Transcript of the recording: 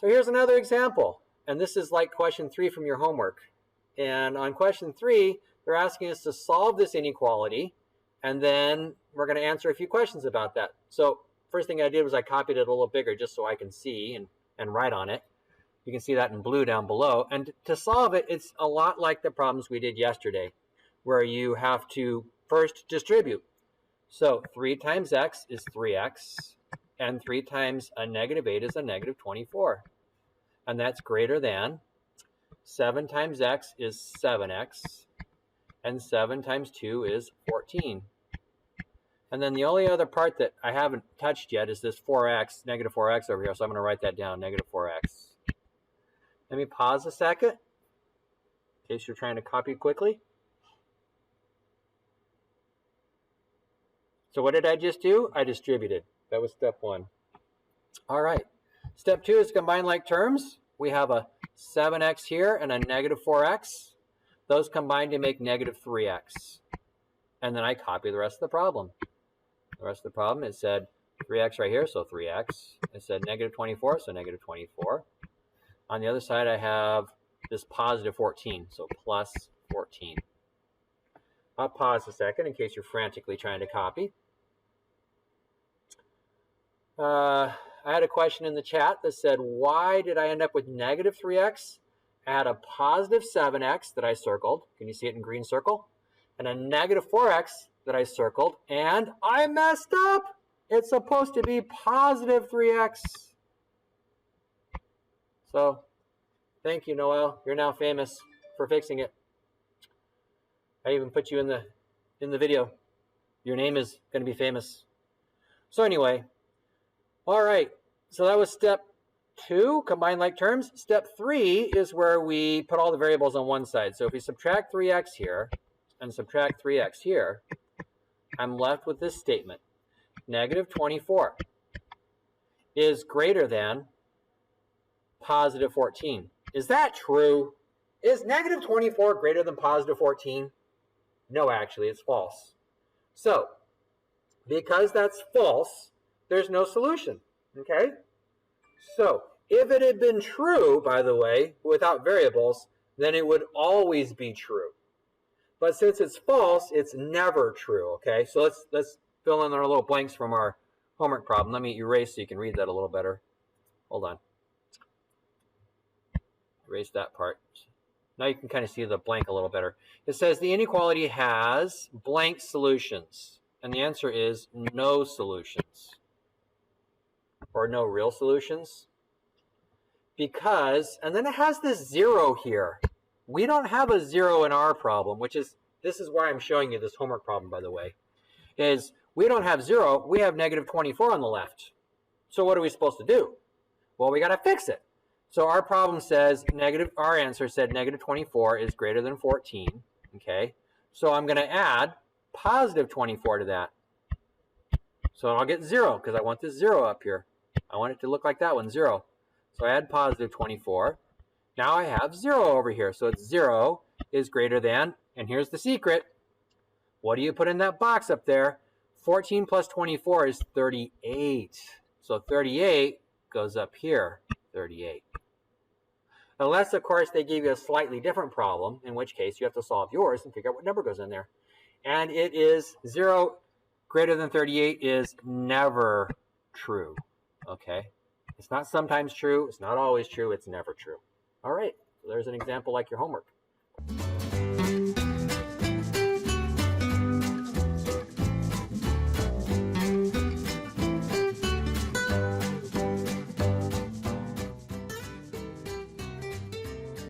So here's another example. And this is like question 3 from your homework. And on question 3, they're asking us to solve this inequality. And then we're going to answer a few questions about that. So first thing I did was I copied it a little bigger just so I can see and write on it. You can see that in blue down below. And to solve it, it's a lot like the problems we did yesterday, where you have to first distribute. So 3 times x is 3x, and 3 times a negative 8 is a negative 24. And that's greater than 7 times x is 7x, and 7 times 2 is 14. And then the only other part that I haven't touched yet is this 4x, negative 4x over here. So I'm going to write that down, negative 4x. Let me pause a second in case you're trying to copy quickly. So what did I just do? I distributed. That was step 1. All right. Step 2 is combine like terms. We have a 7x here and a negative 4x. Those combine to make negative 3x. And then I copy the rest of the problem. The rest of the problem, it said 3x right here, so 3x. It said negative 24, so negative 24. On the other side, I have this positive 14, so plus 14. I'll pause a second in case you're frantically trying to copy. I had a question in the chat that said, why did I end up with negative 3x? I had a positive 7x that I circled. Can you see it in green circle? And a negative 4x that I circled. And I messed up. It's supposed to be positive 3x. So, thank you, Noel. You're now famous for fixing it. I even put you in the video. Your name is going to be famous. So anyway, all right. So that was step 2, combine like terms. Step 3 is where we put all the variables on one side. So if we subtract 3x here and subtract 3x here, I'm left with this statement. Negative 24 is greater than positive 14. Is that true? Is negative 24 greater than positive 14? No, actually, it's false. So, because that's false, there's no solution, okay? So, if it had been true, by the way, without variables, then it would always be true. But since it's false, it's never true, okay? So let's fill in our little blanks from our homework problem. Let me erase so you can read that a little better. Hold on. Erase that part. Now you can kind of see the blank a little better. It says the inequality has blank solutions. And the answer is no solutions. Or no real solutions. Because, and then it has this 0 here. We don't have a 0 in our problem, which is, this is why I'm showing you this homework problem, by the way, is we don't have 0, we have negative 24 on the left. So what are we supposed to do? Well, we got to fix it. So our problem says our answer said negative 24 is greater than 14, okay? So I'm going to add positive 24 to that. So I'll get 0 because I want this 0 up here. I want it to look like that one, 0. So I add positive 24. Now I have 0 over here. So it's 0 is greater than, and here's the secret. What do you put in that box up there? 14 plus 24 is 38. So 38 goes up here, 38. Unless, of course, they give you a slightly different problem, in which case you have to solve yours and figure out what number goes in there. And it is 0 greater than 38 is never true, okay? It's not sometimes true. It's not always true. It's never true. All right, so there's an example like your homework.